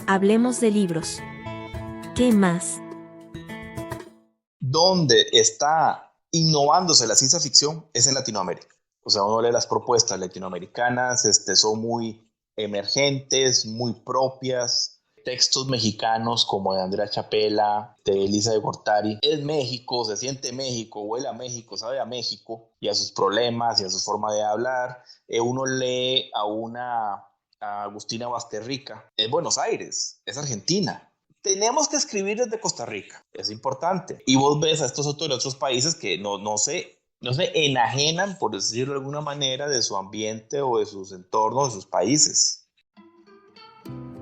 Hablemos de libros. ¿Qué más? Donde está innovándose la ciencia ficción es en Latinoamérica. O sea, uno lee las propuestas latinoamericanas, son muy emergentes, muy propias. Textos mexicanos como de Andrea Chapela, de Elisa de Gortari. Es México, se siente México, huele a México, sabe a México y a sus problemas y a su forma de hablar. Uno lee a Agustina Basterrica. Es Buenos Aires, es Argentina. Tenemos que escribir desde Costa Rica, es importante. Y vos ves a estos autores de otros países que no se enajenan, por decirlo de alguna manera, de su ambiente o de sus entornos, de sus países.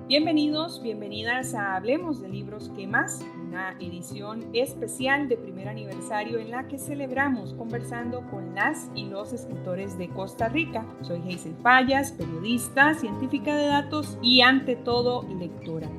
Bienvenidos, bienvenidas a Hablemos de Libros ¿Qué más? Una edición especial de primer aniversario en la que celebramos conversando con las y los escritores de Costa Rica. Soy Hazel Fallas, periodista, científica de datos y ante todo lectora.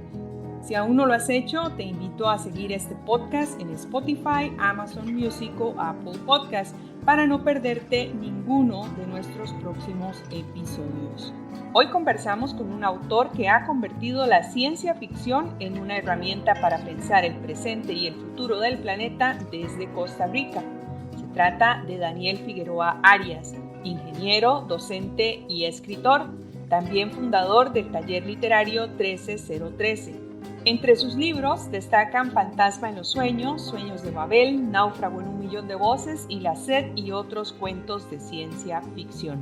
Si aún no lo has hecho, te invito a seguir este podcast en Spotify, Amazon Music o Apple Podcast para no perderte ninguno de nuestros próximos episodios. Hoy conversamos con un autor que ha convertido la ciencia ficción en una herramienta para pensar el presente y el futuro del planeta desde Costa Rica. Se trata de Daniel Figueroa Arias, ingeniero, docente y escritor, también fundador del taller literario 13013. Entre sus libros destacan Fantasma en los sueños, Sueños de Babel, Náufrago en un millón de voces y La sed y otros cuentos de ciencia ficción.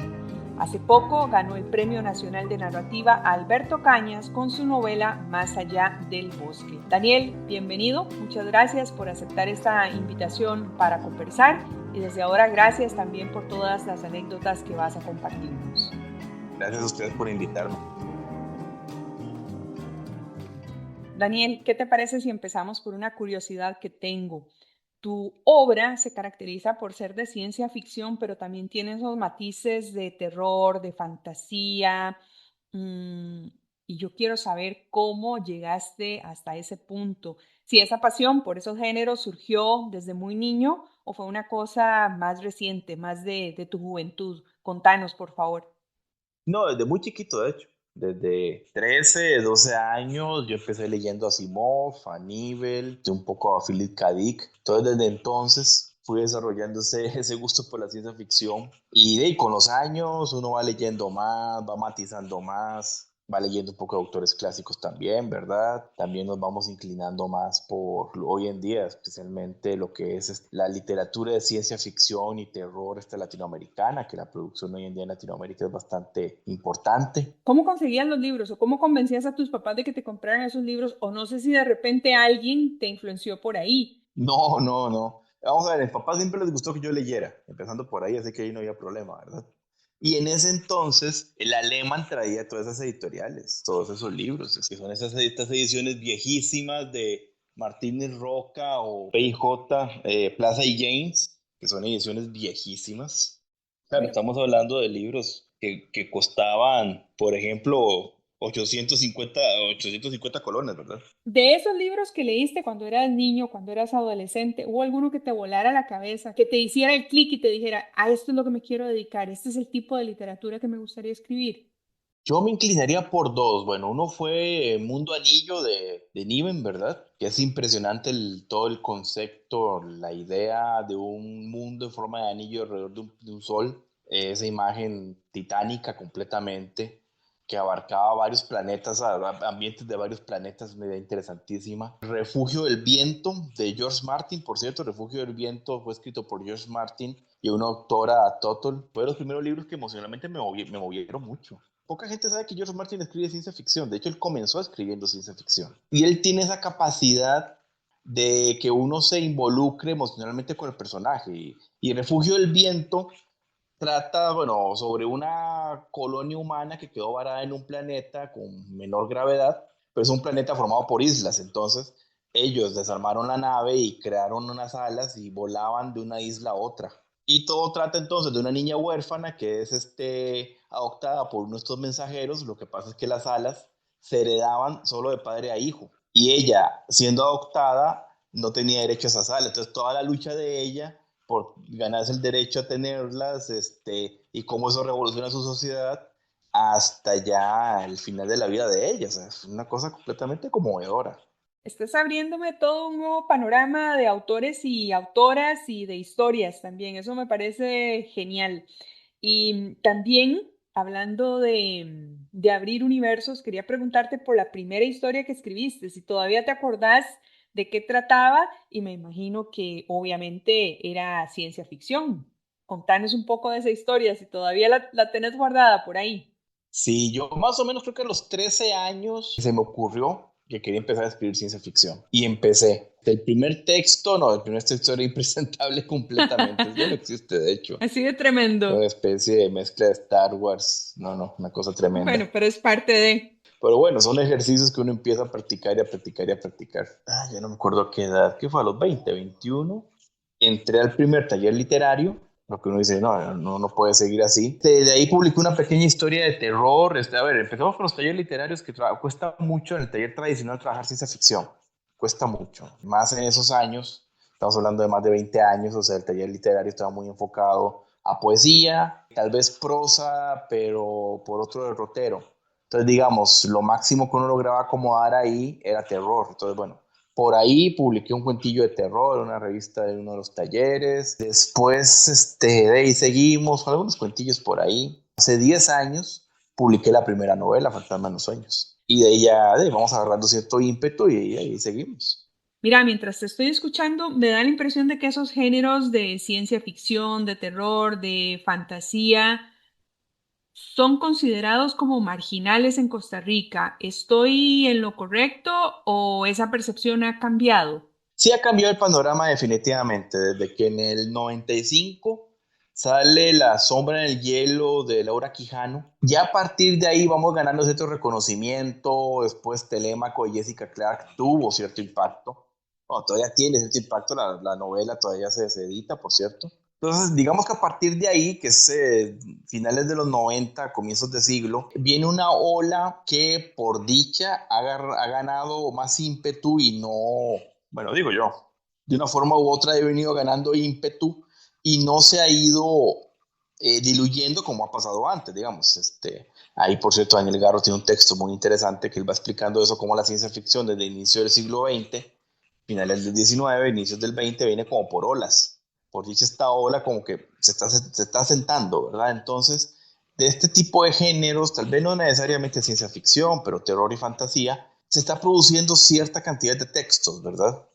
Hace poco ganó el Premio Nacional de Narrativa Alberto Cañas con su novela Más allá del bosque. Daniel, bienvenido. Muchas gracias por aceptar esta invitación para conversar y desde ahora gracias también por todas las anécdotas que vas a compartirnos. Gracias a ustedes por invitarme. Daniel, ¿qué te parece si empezamos por una curiosidad que tengo? Tu obra se caracteriza por ser de ciencia ficción, pero también tiene esos matices de terror, de fantasía, y yo quiero saber cómo llegaste hasta ese punto. Si esa pasión por esos géneros surgió desde muy niño o fue una cosa más reciente, más de tu juventud. Contanos, por favor. No, desde muy chiquito, de hecho. Desde 13, 12 años yo empecé leyendo a Asimov, a Nivel, un poco a Philip K. Dick. Entonces desde entonces fui desarrollando ese gusto por la ciencia ficción. Y con los años uno va leyendo más, va matizando más, va leyendo un poco de autores clásicos también, ¿verdad? También nos vamos inclinando más por hoy en día, especialmente lo que es la literatura de ciencia ficción y terror latinoamericana, que la producción hoy en día en Latinoamérica es bastante importante. ¿Cómo conseguías los libros o cómo convencías a tus papás de que te compraran esos libros? O no sé si de repente alguien te influenció por ahí. No, no, no. Vamos a ver, a mis papás siempre les gustó que yo leyera, empezando por ahí, así que ahí no había problema, ¿verdad? Y en ese entonces, el Alemán traía todas esas editoriales, todos esos libros, es que son estas ediciones viejísimas de Martínez Roca o PJ, Plaza y James, que son ediciones viejísimas. Claro, Bueno, estamos hablando de libros que costaban, por ejemplo, 850, 850 colones, ¿verdad? de esos libros que leíste cuando eras niño, cuando eras adolescente, ¿hubo alguno que te volara la cabeza, que te hiciera el clic y te dijera, a esto es lo que me quiero dedicar, este es el tipo de literatura que me gustaría escribir? Yo me inclinaría por dos. Bueno, uno fue Mundo Anillo de Niven, ¿verdad? Que es impresionante todo el concepto, la idea de un mundo en forma de anillo alrededor de un sol. Esa imagen titánica completamente, que abarcaba varios planetas, ambientes de varios planetas, una idea interesantísima. Refugio del Viento de George Martin, por cierto, Refugio del Viento fue escrito por George Martin y una autora, Tuttle. Fue de los primeros libros que emocionalmente me movieron mucho. Poca gente sabe que George Martin escribe ciencia ficción. De hecho, él comenzó escribiendo ciencia ficción. Y él tiene esa capacidad de que uno se involucre emocionalmente con el personaje. Y Refugio del Viento trata, bueno, sobre una colonia humana que quedó varada en un planeta con menor gravedad, pero es un planeta formado por islas. Entonces, ellos desarmaron la nave y crearon unas alas y volaban de una isla a otra. Y todo trata entonces de una niña huérfana que es adoptada por uno de estos mensajeros. Lo que pasa es que las alas se heredaban solo de padre a hijo. Y ella, siendo adoptada, no tenía derecho a esas alas. Entonces, toda la lucha de ella por ganarse el derecho a tenerlas, y cómo eso revoluciona su sociedad, hasta ya el final de la vida de ella. O sea, es una cosa completamente conmovedora. Estás abriéndome todo un nuevo panorama de autores y autoras y de historias también. Eso me parece genial. Y también, hablando de abrir universos, quería preguntarte por la primera historia que escribiste, si todavía te acordás de qué trataba, y me imagino que obviamente era ciencia ficción. Contanos un poco de esa historia, si todavía la tenés guardada por ahí. Sí, yo más o menos creo que a los 13 años se me ocurrió que quería empezar a escribir ciencia ficción. Y empecé. El primer texto, no, el primer texto era impresentable completamente. Ya no existe, de hecho. Así de tremendo. Una especie de mezcla de Star Wars. No, no, una cosa Bueno, tremenda. pero es parte de... Pero bueno, son ejercicios que uno empieza a practicar y a practicar y a practicar. Ah, ya no me acuerdo a qué edad, ¿qué fue? A los 20, 21. Entré al primer taller literario, lo que uno dice, no, no, no puede seguir así. De ahí publiqué una pequeña historia de terror. A ver, empezamos con los talleres literarios que cuesta mucho en el taller tradicional trabajar ciencia ficción. Cuesta mucho. Más en esos años, estamos hablando de más de 20 años, o sea, el taller literario estaba muy enfocado a poesía, tal vez prosa, pero por otro derrotero. Entonces, digamos, lo máximo que uno lograba acomodar ahí era terror. Entonces, bueno, por ahí publiqué un cuentillo de terror en una revista de uno de los talleres. Después, de ahí seguimos con algunos cuentillos por ahí. Hace 10 años publiqué la primera novela, Fantasma en los Sueños. Y de ahí ya vamos agarrando cierto ímpetu y ahí seguimos. Mira, mientras te estoy escuchando, me da la impresión de que esos géneros de ciencia ficción, de terror, de fantasía, son considerados como marginales en Costa Rica. ¿Estoy en lo correcto o esa percepción ha cambiado? Sí ha cambiado el panorama definitivamente, desde que en el 95 sale La sombra en el hielo de Laura Quijano. Ya a partir de ahí vamos ganando cierto reconocimiento. Después Telémaco de Jessica Clark tuvo cierto impacto. Bueno, todavía tiene cierto impacto, la novela todavía se edita, por cierto. Entonces, digamos que a partir de ahí, que es finales de los 90, comienzos de siglo, viene una ola que por dicha ha ganado más ímpetu y no, bueno, digo yo, de una forma u otra he venido ganando ímpetu y no se ha ido diluyendo como ha pasado antes, digamos. Ahí, por cierto, Daniel Garro tiene un texto muy interesante que él va explicando eso, cómo la ciencia ficción desde el inicio del siglo XX, finales del XIX, inicios del XX, viene como por olas. Por dicha esta ola como que se está sentando, ¿verdad? Entonces, de este tipo de géneros, tal vez no necesariamente ciencia ficción, pero terror y fantasía, se está produciendo cierta cantidad de textos, ¿verdad?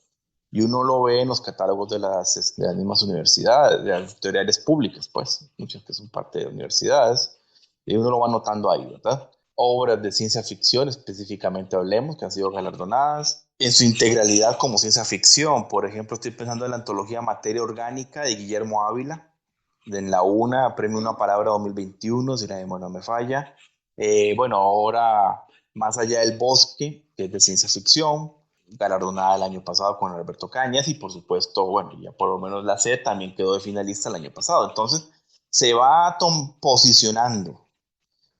Y uno lo ve en los catálogos de las mismas universidades, de las editoriales públicas, pues, muchas que son parte de universidades, y uno lo va notando ahí, ¿verdad? Obras de ciencia ficción, específicamente hablemos, que han sido galardonadas en su integralidad como ciencia ficción. Por ejemplo, estoy pensando en la antología Materia Orgánica de Guillermo Ávila, en la UNA, Premio Una Palabra 2021, si la memoria no me falla. Bueno, ahora Más allá del bosque, que es de ciencia ficción, galardonada el año pasado con Alberto Cañas, y por supuesto, bueno, ya por lo menos la C también quedó de finalista el año pasado. Entonces, se va posicionando.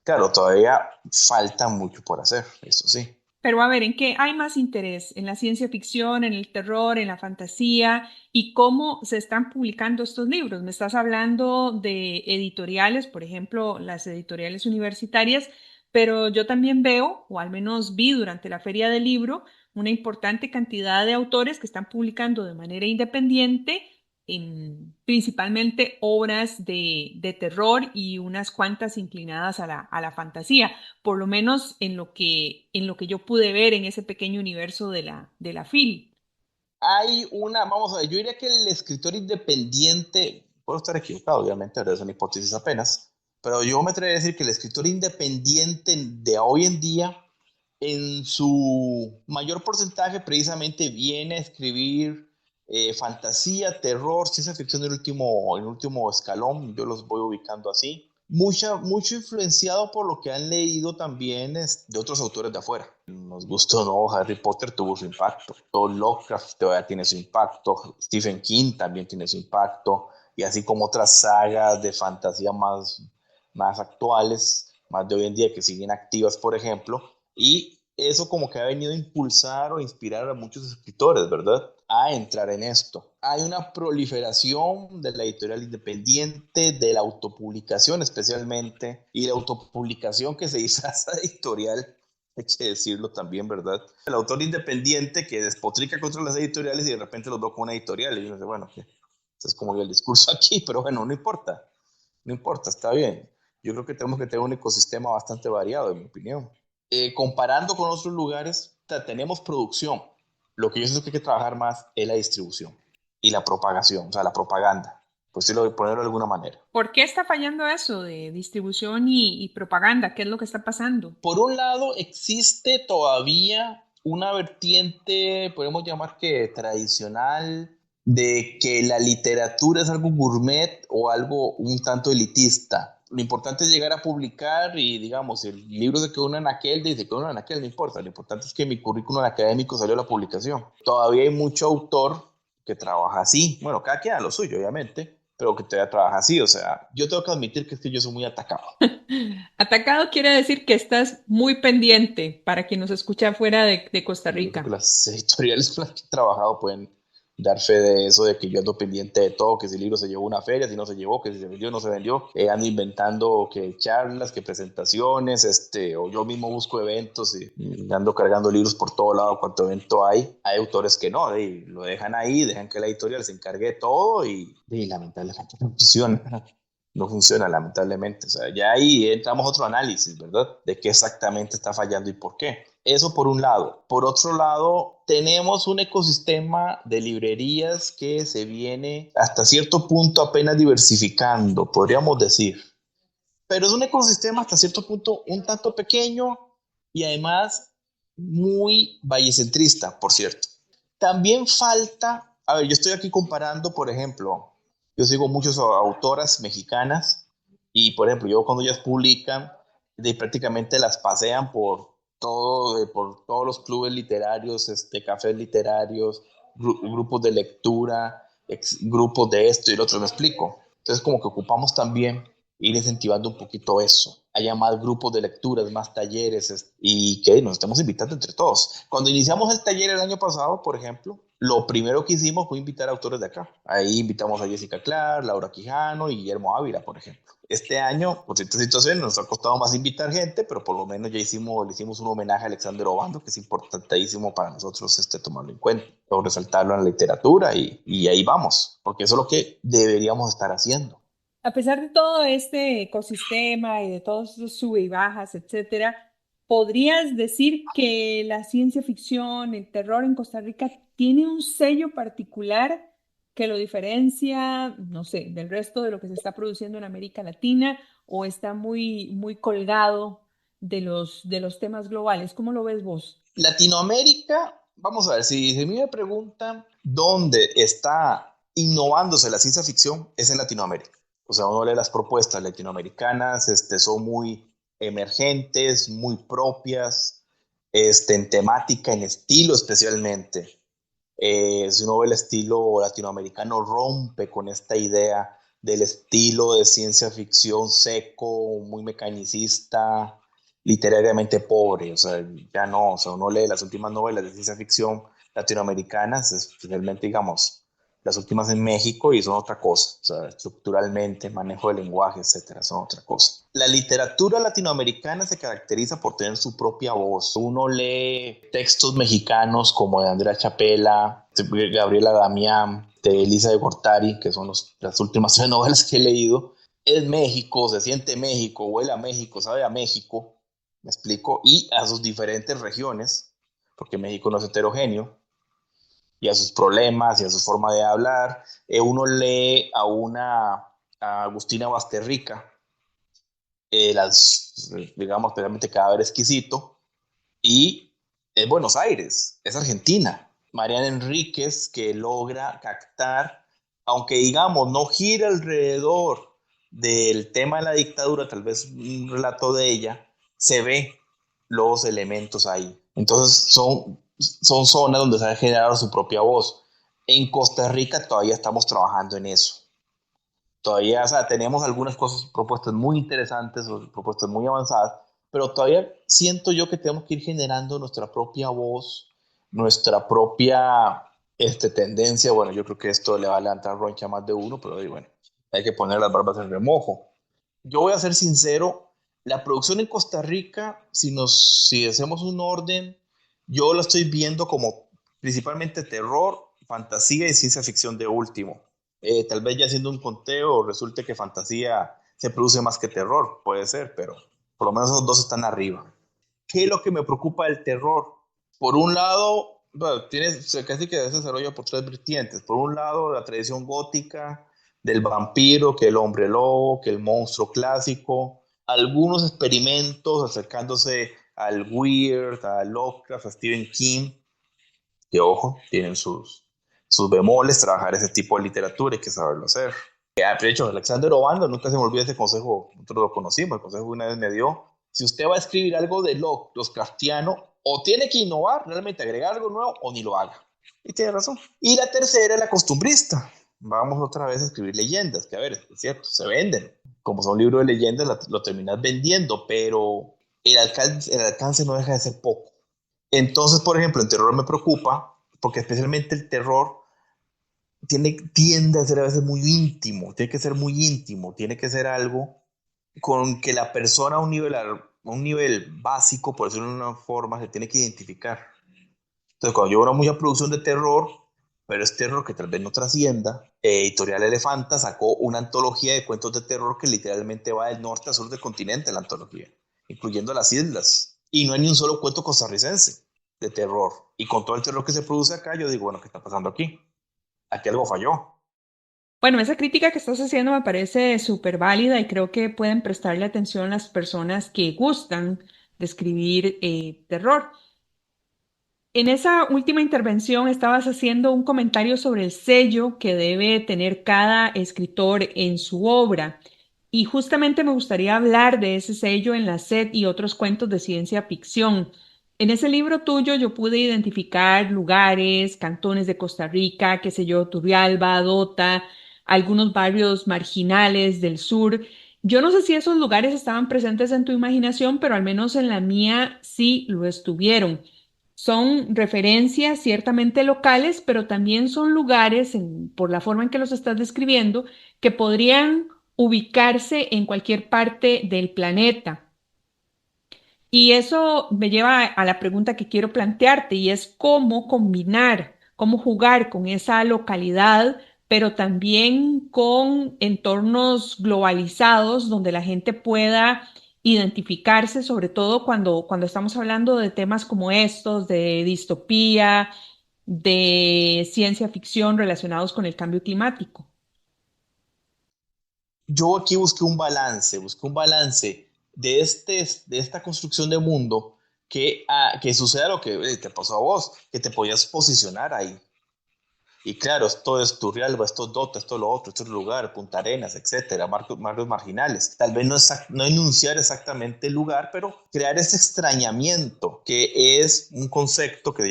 Claro, todavía falta mucho por hacer, eso sí. Pero a ver, ¿en qué hay más interés? ¿En la ciencia ficción, en el terror, en la fantasía? ¿Y cómo se están publicando estos libros? Me estás hablando de editoriales, por ejemplo, las editoriales universitarias, pero yo también veo, o al menos vi durante la Feria del Libro, una importante cantidad de autores que están publicando de manera independiente principalmente obras de terror y unas cuantas inclinadas a la fantasía, por lo menos en lo que yo pude ver en ese pequeño universo de la FIL. Vamos a ver, yo diría que el escritor independiente, puedo estar equivocado, obviamente, ahora es una hipótesis apenas, pero yo me atrevería a decir que el escritor independiente de hoy en día, en su mayor porcentaje, precisamente viene a escribir fantasía, terror, ciencia ficción en el último escalón, yo los voy ubicando así. Mucho influenciado por lo que han leído también de otros autores de afuera. Nos gustó, ¿no? Harry Potter tuvo su impacto. Todo Lovecraft todavía tiene su impacto. Stephen King también tiene su impacto. Y así como otras sagas de fantasía más actuales, más de hoy en día, que siguen activas, por ejemplo. Y eso como que ha venido a impulsar o inspirar a muchos escritores, ¿verdad? a entrar en esto. Hay una proliferación de la editorial independiente, de la autopublicación especialmente, y la autopublicación que se disfraza de editorial, hay que decirlo también, ¿verdad? El autor independiente que despotrica contra las editoriales y de repente los veo con una editorial y uno dice, bueno, ¿qué? Es como el discurso aquí, pero bueno, no importa, no importa, está bien. Yo creo que tenemos que tener un ecosistema bastante variado, en mi opinión. Comparando con otros lugares, tenemos producción. Lo que yo siento que hay que trabajar más es la distribución y la propagación, o sea, la propaganda, pues sí, ponerlo de alguna manera. ¿Por qué está fallando eso de distribución y propaganda? ¿Qué es lo que está pasando? Por un lado, existe todavía una vertiente, podemos llamar que tradicional, de que la literatura es algo gourmet o algo un tanto elitista. Lo importante es llegar a publicar y, digamos, si el libro se quedó en aquel, dice que en aquel, no importa. Lo importante es que mi currículum académico salió a la publicación. Todavía hay mucho autor que trabaja así. Bueno, cada quien a lo suyo, obviamente, pero que todavía trabaja así. O sea, yo tengo que admitir que es que yo soy muy atacado. Atacado quiere decir que estás muy pendiente para quien nos escucha fuera de Costa Yo creo que Rica. las editoriales con las que he trabajado pueden dar fe de eso, de que yo ando pendiente de todo, que si el libro se llevó a una feria, si no se llevó, que si se vendió o no se vendió. Ando inventando que charlas, que presentaciones, o yo mismo busco eventos y ando cargando libros por todo lado, cuanto evento hay. Hay autores que no, lo dejan ahí, dejan que la editorial se encargue de todo y lamentablemente no funciona. No funciona, lamentablemente. O sea, ya ahí entramos a otro análisis, ¿verdad? De qué exactamente está fallando y por qué. Eso por un lado. Por otro lado, tenemos un ecosistema de librerías que se viene hasta cierto punto apenas diversificando, podríamos decir. Pero es un ecosistema hasta cierto punto un tanto pequeño y además muy vallecentrista, por cierto. También falta, a ver, yo estoy aquí comparando, por ejemplo, yo sigo muchas autoras mexicanas y, por ejemplo, yo cuando ellas publican, prácticamente las pasean por todos los clubes literarios, cafés literarios, grupos de lectura, grupos de esto y lo otro, me explico. Entonces, como que ocupamos también ir incentivando un poquito eso. Haya más grupos de lecturas, más talleres y que nos estemos invitando entre todos. Cuando iniciamos el taller el año pasado, por ejemplo, lo primero que hicimos fue invitar a autores de acá. Ahí invitamos a Jessica Clark, Laura Quijano y Guillermo Ávila, por ejemplo. Este año, por ciertas situaciones, nos ha costado más invitar gente, pero por lo menos ya le hicimos un homenaje a Alexander Obando, que es importantísimo para nosotros tomarlo en cuenta, o resaltarlo en la literatura y ahí vamos, porque eso es lo que deberíamos estar haciendo. A pesar de todo este ecosistema y de todos esos sube y bajas, etcétera, ¿podrías decir que la ciencia ficción, el terror en Costa Rica tiene un sello particular que lo diferencia, no sé, del resto de lo que se está produciendo en América Latina o está muy, muy colgado de los temas globales? ¿Cómo lo ves vos? Latinoamérica, vamos a ver, si a mí me preguntan dónde está innovándose la ciencia ficción, es en Latinoamérica. O sea, uno lee las propuestas latinoamericanas, son muy emergentes, muy propias, en temática, en estilo especialmente. Si uno ve el estilo latinoamericano, rompe con esta idea del estilo de ciencia ficción seco, muy mecanicista, literariamente pobre. O sea, ya no, o sea, uno lee las últimas novelas de ciencia ficción latinoamericanas, especialmente, digamos, las últimas en México y son otra cosa. O sea, estructuralmente, manejo del lenguaje, etcétera, son otra cosa. La literatura latinoamericana se caracteriza por tener su propia voz. Uno lee textos mexicanos como de Andrea Chapela, de Gabriela Damián, de Elisa de Gortari, que son las últimas 3 novelas que he leído. Es México, se siente México, huele a México, sabe a México, me explico, y a sus diferentes regiones, porque México no es heterogéneo, y a sus problemas y a su forma de hablar. Uno lee a Agustina Basterrica, digamos, especialmente Cadáver Exquisito, y es Buenos Aires, es Argentina. Mariana Enríquez, que logra captar, aunque digamos, no gira alrededor del tema de la dictadura, tal vez un relato de ella, se ve los elementos ahí. Entonces son zonas donde se ha generado su propia voz. En Costa Rica todavía estamos trabajando en eso. Todavía, o sea, tenemos algunas cosas, propuestas muy interesantes, propuestas muy avanzadas, pero todavía siento yo que tenemos que ir generando nuestra propia voz, nuestra propia tendencia. Bueno, yo creo que esto le va a levantar roncha a más de uno, pero bueno, hay que poner las barbas en remojo. Yo voy a ser sincero, la producción en Costa Rica, si hacemos un orden, yo lo estoy viendo como principalmente terror, fantasía y ciencia ficción de último. Tal vez ya haciendo un conteo resulte que fantasía se produce más que terror, puede ser, pero por lo menos esos dos están arriba. ¿Qué es lo que me preocupa del terror? Por un lado, bueno, casi que se desarrolla por tres vertientes. Por un lado, la tradición gótica del vampiro, que el hombre lobo, que el monstruo clásico, algunos experimentos acercándose al Weird, a Lovecraft, a Stephen King, que ojo, tienen sus bemoles, trabajar ese tipo de literatura, hay que saberlo hacer. De hecho, Alexander Obando, nunca se me olvida ese consejo, nosotros lo conocimos, el consejo que una vez me dio. Si usted va a escribir algo de Lovecraftiano, o tiene que innovar, realmente agregar algo nuevo, o ni lo haga. Y tiene razón. Y la tercera es la costumbrista. Vamos otra vez a escribir leyendas, que a ver, es cierto, se venden. Como son libros de leyendas, lo terminas vendiendo, pero el alcance no deja de ser poco. Entonces, por ejemplo, el terror me preocupa, porque especialmente el terror tiende a ser a veces muy íntimo, tiene que ser muy íntimo, tiene que ser algo con que la persona a un nivel básico, por decirlo de una forma, se tiene que identificar. Entonces, cuando yo veo una mucha producción de terror, pero es terror que tal vez no trascienda, Editorial Elefanta sacó una antología de cuentos de terror que literalmente va del norte a sur del continente, la antología, incluyendo las islas. Y no hay ni un solo cuento costarricense de terror. Y con todo el terror que se produce acá, yo digo, bueno, ¿qué está pasando aquí? Aquí algo falló. Bueno, esa crítica que estás haciendo me parece súper válida y creo que pueden prestarle atención las personas que gustan de escribir terror. En esa última intervención estabas haciendo un comentario sobre el sello que debe tener cada escritor en su obra. Y justamente me gustaría hablar de ese sello en La Sed y otros cuentos de ciencia ficción. En ese libro tuyo yo pude identificar lugares, cantones de Costa Rica, qué sé yo, Turrialba, Dota, algunos barrios marginales del sur. Yo no sé si esos lugares estaban presentes en tu imaginación, pero al menos en la mía sí lo estuvieron. Son referencias ciertamente locales, pero también son lugares, por la forma en que los estás describiendo, que podrían ubicarse en cualquier parte del planeta. Y eso me lleva a la pregunta que quiero plantearte y es cómo combinar, cómo jugar con esa localidad, pero también con entornos globalizados donde la gente pueda identificarse, sobre todo cuando estamos hablando de temas como estos, de distopía, de ciencia ficción relacionados con el cambio climático. Yo aquí busqué un balance de esta construcción de mundo que suceda lo que te pasó a vos, que te podías posicionar ahí. Y claro, esto es Turrialba, esto es Dota, esto es lo otro, esto es el lugar, Punta Arenas, etcétera, barrios marginales. Tal vez no enunciar exactamente el lugar, pero crear ese extrañamiento, que es un concepto que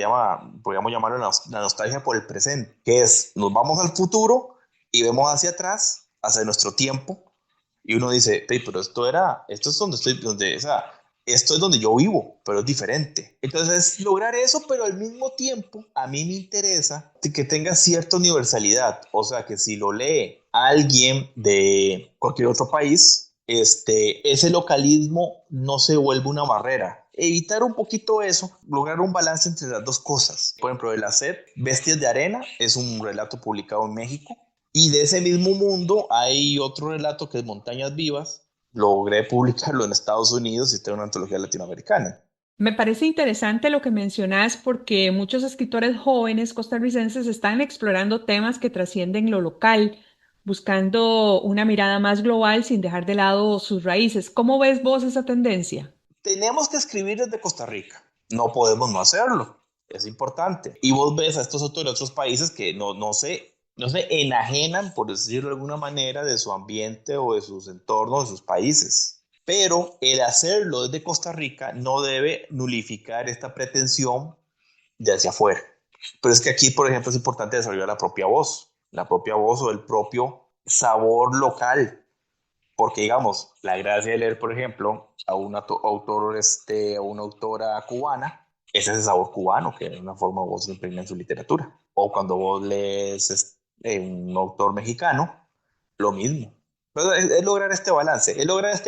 podríamos llamarlo la nostalgia por el presente, que es, nos vamos al futuro y vemos hacia atrás, hacia nuestro tiempo, y uno dice, "Ey, pero esto es donde o sea, esto es donde yo vivo, pero es diferente". Entonces, lograr eso, pero al mismo tiempo, a mí me interesa que tenga cierta universalidad. O sea, que si lo lee alguien de cualquier otro país, ese localismo no se vuelve una barrera. Evitar un poquito eso, lograr un balance entre las dos cosas. Por ejemplo, El Hacer, Bestias de Arena, es un relato publicado en México. Y de ese mismo mundo hay otro relato que es Montañas Vivas. Logré publicarlo en Estados Unidos y está en una antología latinoamericana. Me parece interesante lo que mencionas porque muchos escritores jóvenes costarricenses están explorando temas que trascienden lo local, buscando una mirada más global sin dejar de lado sus raíces. ¿Cómo ves vos esa tendencia? Tenemos que escribir desde Costa Rica. No podemos no hacerlo. Es importante. Y vos ves a estos autores de otros países que no se enajenan, por decirlo de alguna manera, de su ambiente o de sus entornos, de sus países. Pero el hacerlo desde Costa Rica no debe nulificar esta pretensión de hacia afuera. Pero es que aquí, por ejemplo, es importante desarrollar la propia voz o el propio sabor local. Porque, digamos, la gracia de leer, por ejemplo, a una autora cubana, ese es el sabor cubano que de una forma u otra impregna en su literatura. O cuando vos lees un autor mexicano, lo mismo. Pero es lograr este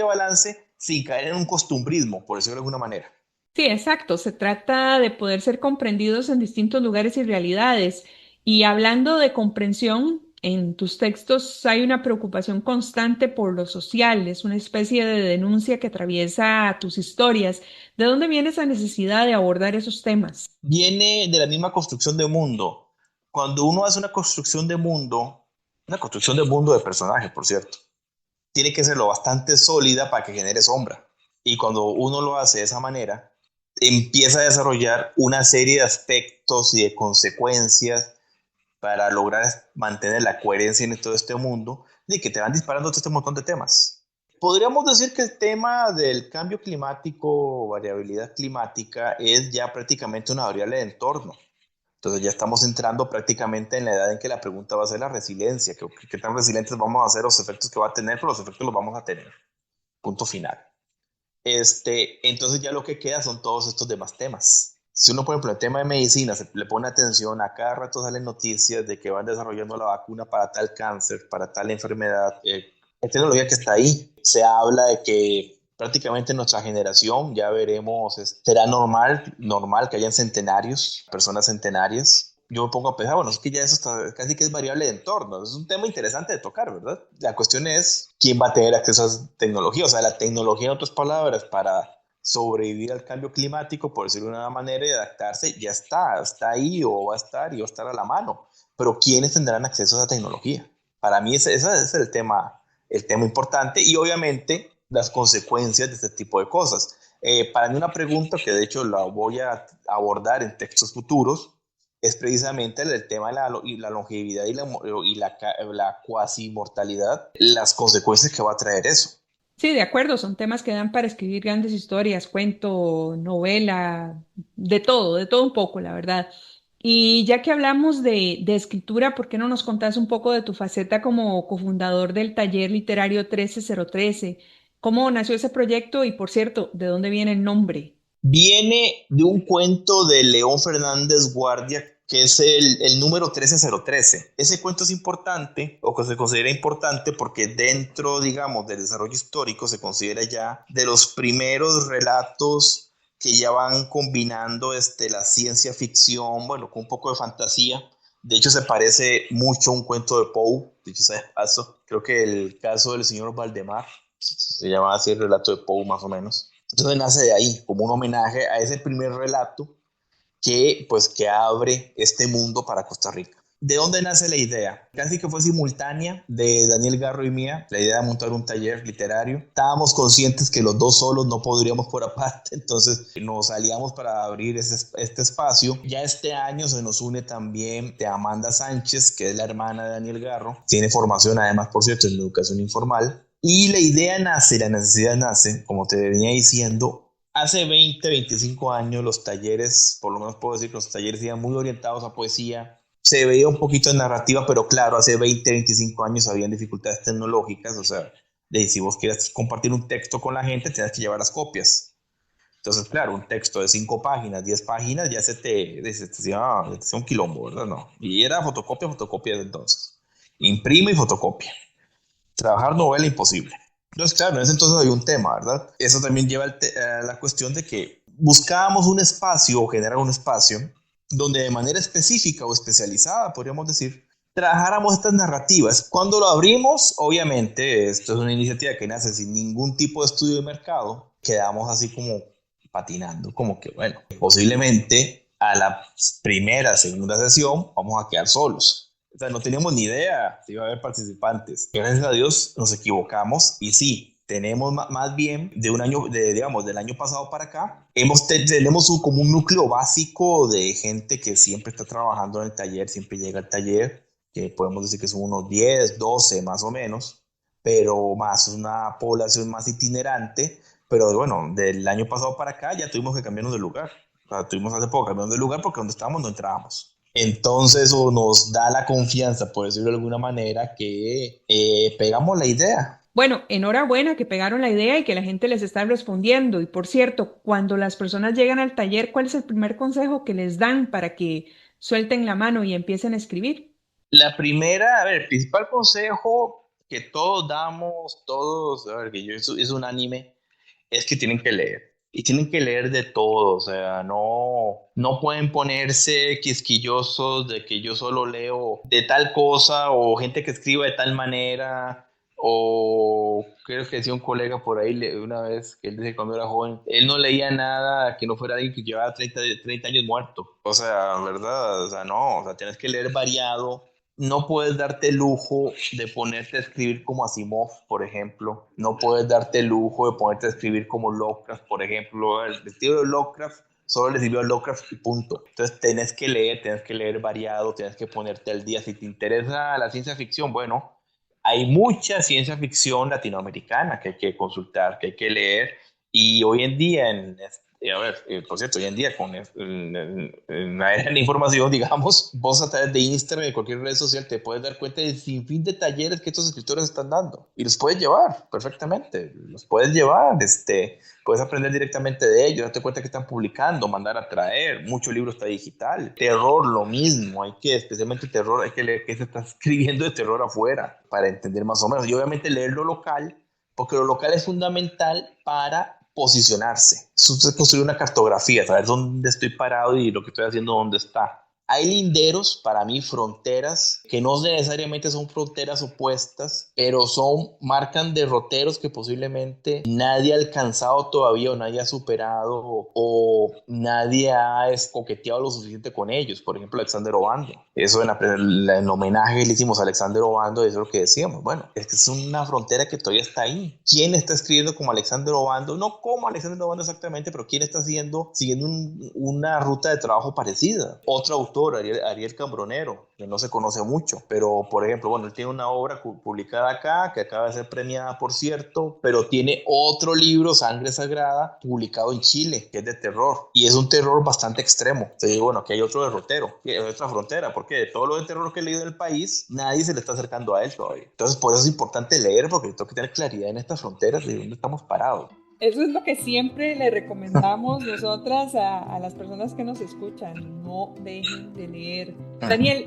balance sin caer en un costumbrismo, por decirlo de alguna manera. Sí, exacto. Se trata de poder ser comprendidos en distintos lugares y realidades. Y hablando de comprensión, en tus textos hay una preocupación constante por lo social, es una especie de denuncia que atraviesa tus historias. ¿De dónde viene esa necesidad de abordar esos temas? Viene de la misma construcción de mundo. Cuando uno hace una construcción de mundo de personaje, por cierto, tiene que ser lo bastante sólida para que genere sombra. Y cuando uno lo hace de esa manera, empieza a desarrollar una serie de aspectos y de consecuencias para lograr mantener la coherencia en todo este mundo, de que te van disparando todo este montón de temas. Podríamos decir que el tema del cambio climático, variabilidad climática, es ya prácticamente una variable de entorno. Entonces ya estamos entrando prácticamente en la edad en que la pregunta va a ser la resiliencia, qué tan resilientes vamos a ser, los efectos que va a tener, pero los efectos los vamos a tener. Punto final. Entonces ya lo que queda son todos estos demás temas. Si uno, por ejemplo, el tema de medicina se le pone atención, a cada rato salen noticias de que van desarrollando la vacuna para tal cáncer, para tal enfermedad. Es tecnología que está ahí. Se habla de que prácticamente en nuestra generación ya veremos, será normal que hayan centenarios, personas centenarias. Yo me pongo a pensar, bueno, es que ya eso está, casi que es variable de entorno. Es un tema interesante de tocar, ¿verdad? La cuestión es quién va a tener acceso a esa tecnología. O sea, la tecnología, en otras palabras, para sobrevivir al cambio climático, por decirlo de una manera, y adaptarse, ya está ahí o va a estar y va a estar a la mano. Pero ¿quiénes tendrán acceso a esa tecnología? Para mí ese es el tema importante, y obviamente las consecuencias de este tipo de cosas. Para mí una pregunta que de hecho la voy a abordar en textos futuros es precisamente el tema de la longevidad y la cuasi inmortalidad, las consecuencias que va a traer eso. Sí, de acuerdo, son temas que dan para escribir grandes historias, cuento, novela, de todo un poco, la verdad. Y ya que hablamos de escritura, ¿por qué no nos contás un poco de tu faceta como cofundador del taller literario 13013? ¿Cómo nació ese proyecto? Y por cierto, ¿de dónde viene el nombre? Viene de un cuento de León Fernández Guardia, que es el número 13013. Ese cuento es importante, o que se considera importante, porque dentro, digamos, del desarrollo histórico se considera ya de los primeros relatos que ya van combinando la ciencia ficción, bueno, con un poco de fantasía. De hecho, se parece mucho a un cuento de Poe, dicho sea de paso. Creo que el caso del señor Valdemar se llamaba así el relato de Poe, más o menos. Entonces nace de ahí, como un homenaje a ese primer relato que abre este mundo para Costa Rica. ¿De dónde nace la idea? Casi que fue simultánea de Daniel Garro y mía, la idea de montar un taller literario. Estábamos conscientes que los dos solos no podríamos por aparte, entonces nos aliamos para abrir este espacio. Ya este año se nos une también de Amanda Sánchez, que es la hermana de Daniel Garro. Tiene formación además, por cierto, en educación informal. Y la idea nace, la necesidad nace, como te venía diciendo, hace 20, 25 años los talleres, por lo menos puedo decir que los talleres iban muy orientados a poesía. Se veía un poquito de narrativa, pero claro, hace 20, 25 años habían dificultades tecnológicas, o sea, si vos quieres compartir un texto con la gente, tienes que llevar las copias. Entonces, claro, un texto de 5 páginas, 10 páginas, ya se te hacía un quilombo, ¿verdad? No. Y era fotocopia de entonces. Imprime y fotocopia. Trabajar novela imposible. Entonces, claro, en ese entonces había un tema, ¿verdad? Eso también lleva a la cuestión de que buscábamos un espacio o generar un espacio donde de manera específica o especializada, podríamos decir, trabajáramos estas narrativas. Cuando lo abrimos, obviamente, esto es una iniciativa que nace sin ningún tipo de estudio de mercado, quedamos así como patinando, como que, bueno, posiblemente a la primera, segunda sesión vamos a quedar solos. O sea, no teníamos ni idea si iba a haber participantes. Gracias a Dios nos equivocamos y sí, tenemos más bien de un año, digamos, del año pasado para acá, tenemos como un núcleo básico de gente que siempre está trabajando en el taller, siempre llega al taller, que podemos decir que son unos 10, 12 más o menos, pero más una población más itinerante. Pero bueno, del año pasado para acá ya tuvimos que cambiarnos de lugar. O sea, tuvimos hace poco cambiarnos de lugar porque donde estábamos no entrábamos. Entonces eso nos da la confianza, por decirlo de alguna manera, que pegamos la idea. Bueno, enhorabuena que pegaron la idea y que la gente les está respondiendo. Y por cierto, cuando las personas llegan al taller, ¿cuál es el primer consejo que les dan para que suelten la mano y empiecen a escribir? La primera, a ver, el principal consejo que todos damos, todos, a ver, que yo es unánime, es que tienen que leer. Y tienen que leer de todo, o sea, no pueden ponerse quisquillosos de que yo solo leo de tal cosa o gente que escriba de tal manera. O creo que decía un colega por ahí una vez que él decía que cuando era joven, él no leía nada que no fuera alguien que llevaba 30 años muerto. O sea, ¿verdad? O sea, no, o sea, tienes que leer variado. No puedes darte el lujo de ponerte a escribir como Asimov, por ejemplo. No puedes darte el lujo de ponerte a escribir como Lovecraft, por ejemplo. El estilo de Lovecraft solo le sirvió a Lovecraft y punto. Entonces tenés que leer variado, tienes que ponerte al día. Si te interesa la ciencia ficción, bueno, hay mucha ciencia ficción latinoamericana que hay que consultar, que hay que leer. Y hoy en día, a ver, por cierto, hoy en día en la era de la información, digamos, vos a través de Instagram y de cualquier red social te puedes dar cuenta del sinfín de talleres que estos escritores están dando. Y los puedes llevar perfectamente, los puedes llevar, puedes aprender directamente de ellos, darte cuenta que están publicando, mandar a traer, mucho libro está digital. Terror, lo mismo, especialmente terror, hay que leer qué se está escribiendo de terror afuera para entender más o menos. Y obviamente leer lo local, porque lo local es fundamental para posicionarse. Eso es construir una cartografía, saber dónde estoy parado y lo que estoy haciendo, dónde está. Hay linderos, para mí, fronteras, que no necesariamente son fronteras opuestas, pero marcan derroteros que posiblemente nadie ha alcanzado todavía o nadie ha superado o nadie ha coqueteado lo suficiente con ellos. Por ejemplo, Alexander Obando. Eso en el homenaje que le hicimos a Alexander Obando, eso es lo que decíamos. Bueno, es que es una frontera que todavía está ahí. ¿Quién está escribiendo como Alexander Obando? No como Alexander Obando exactamente, pero ¿quién está siguiendo una ruta de trabajo parecida? Otro autor, Ariel Cambronero, que no se conoce mucho, pero por ejemplo, bueno, él tiene una obra publicada acá, que acaba de ser premiada, por cierto, pero tiene otro libro, Sangre Sagrada, publicado en Chile, que es de terror, y es un terror bastante extremo. Entonces, bueno, aquí hay otro derrotero, que es otra frontera, porque de todo lo de terror que he leído en el país, nadie se le está acercando a él todavía. Entonces, por eso es importante leer, porque tengo que tener claridad en estas fronteras de dónde estamos parados. Eso es lo que siempre le recomendamos nosotras a las personas que nos escuchan. No dejen de leer. Daniel,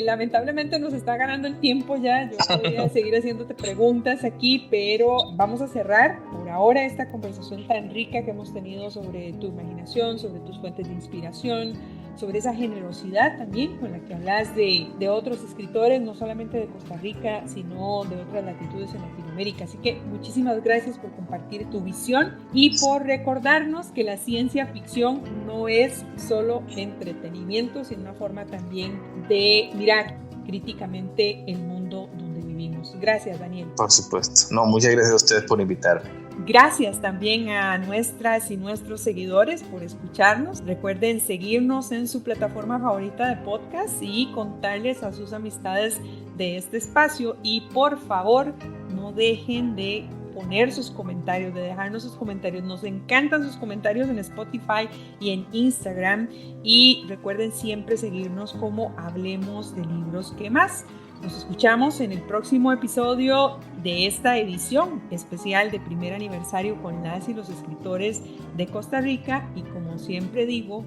lamentablemente nos está ganando el tiempo ya. Yo podría seguir haciéndote preguntas aquí, pero vamos a cerrar por ahora esta conversación tan rica que hemos tenido sobre tu imaginación, sobre tus fuentes de inspiración, sobre esa generosidad también con la que hablas de otros escritores, no solamente de Costa Rica, sino de otras latitudes en Latinoamérica. Así que muchísimas gracias por compartir tu visión y por recordarnos que la ciencia ficción no es solo entretenimiento, sino una forma también de mirar críticamente el mundo donde vivimos. Gracias, Daniel. Por supuesto. No, muchas gracias a ustedes por invitarme. Gracias también a nuestras y nuestros seguidores por escucharnos. Recuerden seguirnos en su plataforma favorita de podcast y contarles a sus amistades de este espacio. Y por favor, no dejen de poner sus comentarios, de dejarnos sus comentarios. Nos encantan sus comentarios en Spotify y en Instagram. Y recuerden siempre seguirnos como Hablemos de Libros. ¿Qué más? Nos escuchamos en el próximo episodio de esta edición especial de primer aniversario con las y los escritores de Costa Rica. Y como siempre digo,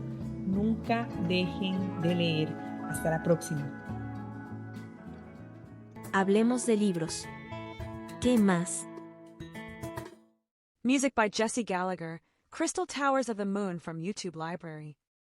nunca dejen de leer. Hasta la próxima. Hablemos de libros. ¿Qué más? Music by Jesse Gallagher, Crystal Towers of the Moon from YouTube Library.